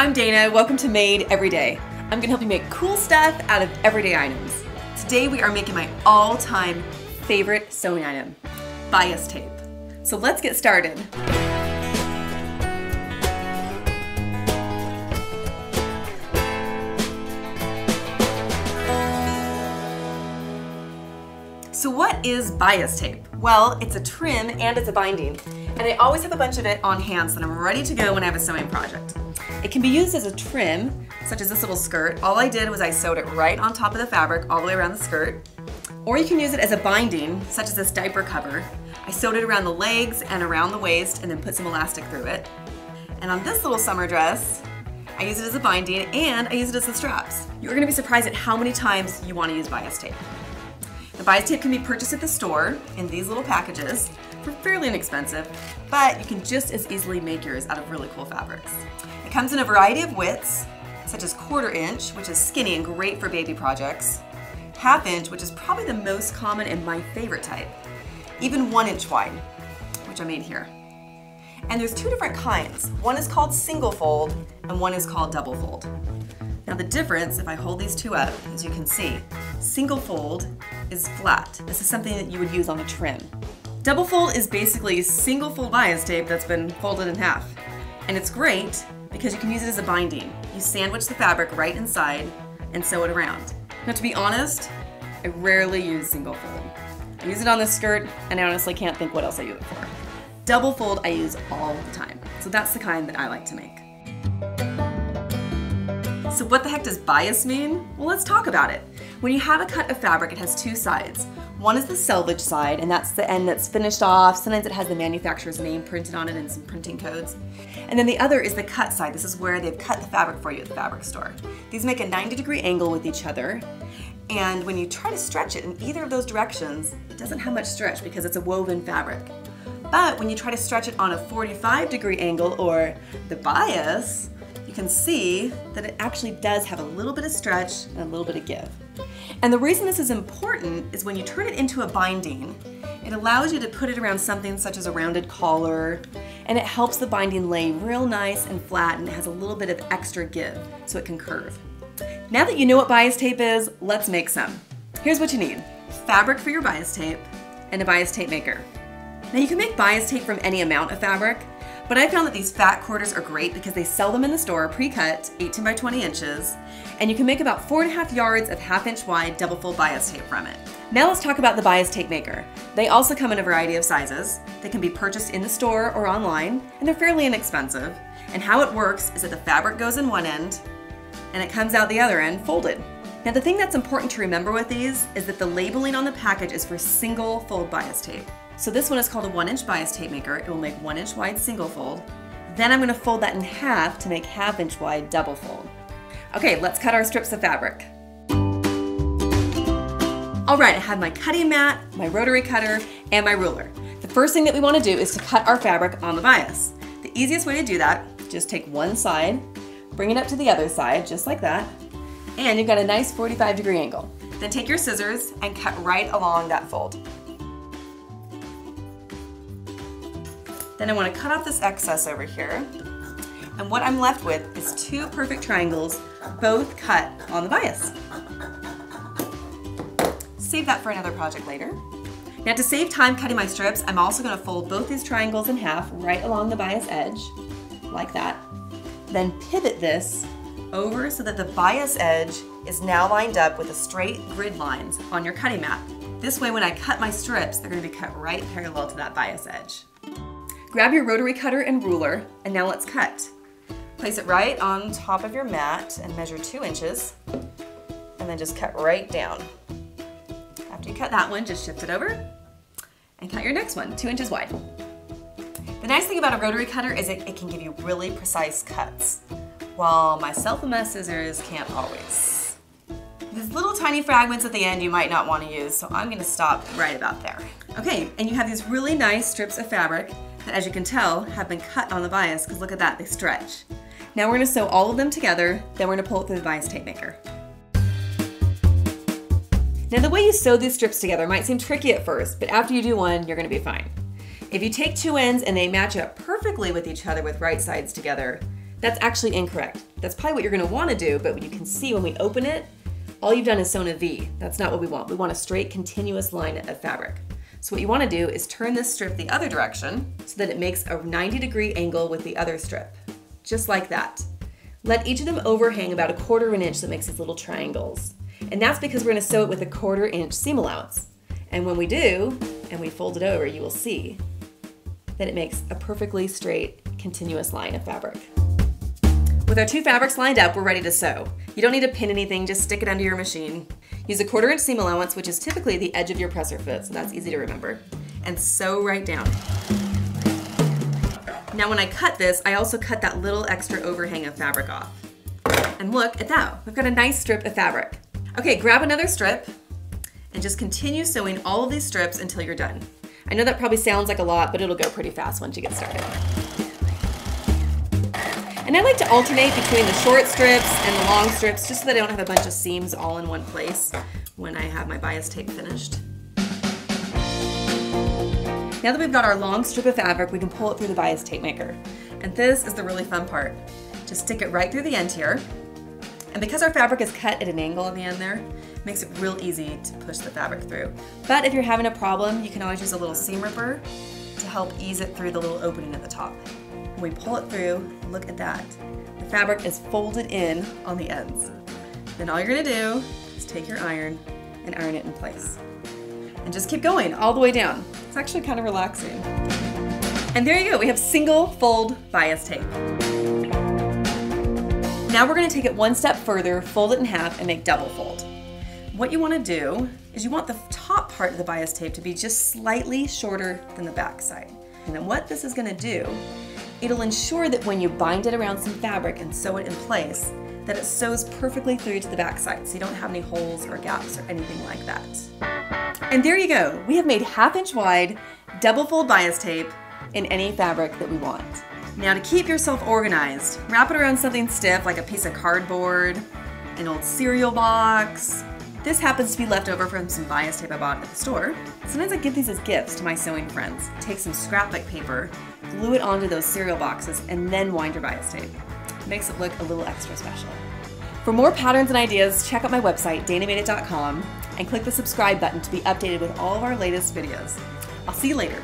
I'm Dana. Welcome to Made Every Day. I'm gonna help you make cool stuff out of everyday items. Today we are making my all-time favorite sewing item, bias tape. So let's get started. So what is bias tape? Well, it's a trim and it's a binding. And I always have a bunch of it on hand so that I'm ready to go when I have a sewing project. It can be used as a trim, such as this little skirt. All I did was I sewed it right on top of the fabric all the way around the skirt. Or you can use it as a binding, such as this diaper cover. I sewed it around the legs and around the waist and then put some elastic through it. And on this little summer dress, I use it as a binding and I use it as the straps. You're gonna be surprised at how many times you wanna use bias tape. The bias tape can be purchased at the store in these little packages for fairly inexpensive, but you can just as easily make yours out of really cool fabrics. It comes in a variety of widths, such as 1/4 inch, which is skinny and great for baby projects, 1/2 inch, which is probably the most common and my favorite type, even 1 inch wide, which I made here. And there's 2 different kinds. One is called single fold and one is called double fold. Now the difference, if I hold these 2 up, as you can see, single fold is flat. This is something that you would use on a trim. Double fold is basically single fold bias tape that's been folded in half. And it's great because you can use it as a binding. You sandwich the fabric right inside and sew it around. Now to be honest, I rarely use single fold. I use it on this skirt and I honestly can't think what else I use it for. Double fold I use all the time. So that's the kind that I like to make. So what the heck does bias mean? Well, let's talk about it. When you have a cut of fabric, it has 2 sides. One is the selvage side, and that's the end that's finished off. Sometimes it has the manufacturer's name printed on it and some printing codes. And then the other is the cut side. This is where they've cut the fabric for you at the fabric store. These make a 90-degree angle with each other. And when you try to stretch it in either of those directions, it doesn't have much stretch because it's a woven fabric. But when you try to stretch it on a 45-degree angle, or the bias, you can see that it actually does have a little bit of stretch and a little bit of give. And the reason this is important is when you turn it into a binding, it allows you to put it around something such as a rounded collar, and it helps the binding lay real nice and flat, and it has a little bit of extra give so it can curve. Now that you know what bias tape is, let's make some. Here's what you need: fabric for your bias tape and a bias tape maker. Now you can make bias tape from any amount of fabric, but I found that these fat quarters are great because they sell them in the store pre-cut, 18 by 20 inches, and you can make about 4.5 yards of 1/2 inch wide double fold bias tape from it. Now let's talk about the bias tape maker. They also come in a variety of sizes. They can be purchased in the store or online, and they're fairly inexpensive. And how it works is that the fabric goes in one end, and it comes out the other end folded. Now the thing that's important to remember with these is that the labeling on the package is for single fold bias tape. So this one is called a 1 inch bias tape maker. It will make 1 inch wide single fold. Then I'm going to fold that in half to make 1/2 inch wide double fold. Okay, let's cut our strips of fabric. All right, I have my cutting mat, my rotary cutter, and my ruler. The first thing that we want to do is to cut our fabric on the bias. The easiest way to do that, just take one side, bring it up to the other side, just like that, and you've got a nice 45-degree angle. Then take your scissors and cut right along that fold. Then I want to cut off this excess over here. And what I'm left with is 2 perfect triangles, both cut on the bias. Save that for another project later. Now to save time cutting my strips, I'm also going to fold both these triangles in half right along the bias edge, like that. Then pivot this over so that the bias edge is now lined up with the straight grid lines on your cutting mat. This way when I cut my strips, they're going to be cut right parallel to that bias edge. Grab your rotary cutter and ruler, and now let's cut. Place it right on top of your mat and measure 2 inches, and then just cut right down. After you cut that one, just shift it over and cut your next one, 2 inches wide. The nice thing about a rotary cutter is it can give you really precise cuts, while myself and my scissors can't always. These little tiny fragments at the end you might not want to use, so I'm going to stop right about there. Okay, and you have these really nice strips of fabric that, as you can tell, have been cut on the bias, because look at that, they stretch. Now we're going to sew all of them together, then we're going to pull it through the bias tape maker. Now the way you sew these strips together might seem tricky at first, but after you do one, you're going to be fine. If you take 2 ends and they match up perfectly with each other with right sides together, That's actually incorrect. That's probably what you're gonna wanna do, but you can see when we open it, all you've done is sewn a V. That's not what we want. We want a straight, continuous line of fabric. So what you wanna do is turn this strip the other direction so that it makes a 90-degree angle with the other strip, just like that. Let each of them overhang about 1/4 of an inch, so it makes these little triangles. And that's because we're gonna sew it with a 1/4 inch seam allowance. And when we do, and we fold it over, you will see that it makes a perfectly straight, continuous line of fabric. With our 2 fabrics lined up, we're ready to sew. You don't need to pin anything, just stick it under your machine. Use a 1/4 inch seam allowance, which is typically the edge of your presser foot, so that's easy to remember. And sew right down. Now when I cut this, I also cut that little extra overhang of fabric off. And look at that, we've got a nice strip of fabric. Okay, grab another strip and just continue sewing all of these strips until you're done. I know that probably sounds like a lot, but it'll go pretty fast once you get started. And I like to alternate between the short strips and the long strips just so that I don't have a bunch of seams all in one place when I have my bias tape finished. Now that we've got our long strip of fabric, we can pull it through the bias tape maker. And this is the really fun part. Just stick it right through the end here. And because our fabric is cut at an angle at the end there, it makes it real easy to push the fabric through. But if you're having a problem, you can always use a little seam ripper to help ease it through the little opening at the top. When we pull it through, look at that. The fabric is folded in on the ends. Then all you're gonna do is take your iron and iron it in place. And just keep going all the way down. It's actually kind of relaxing. And there you go, we have single fold bias tape. Now we're gonna take it one step further, fold it in half, and make double fold. What you wanna do is you want the top part of the bias tape to be just slightly shorter than the back side. And then what this is gonna do, it'll ensure that when you bind it around some fabric and sew it in place, that it sews perfectly through to the back side, so you don't have any holes or gaps or anything like that. And there you go, we have made 1/2 inch wide, double fold bias tape in any fabric that we want. Now to keep yourself organized, wrap it around something stiff like a piece of cardboard, an old cereal box. This happens to be left over from some bias tape I bought at the store. Sometimes I give these as gifts to my sewing friends. Take some scrapbook paper, glue it onto those cereal boxes, and then wind your bias tape. It makes it look a little extra special. For more patterns and ideas, check out my website, danamadeit.com, and click the subscribe button to be updated with all of our latest videos. I'll see you later.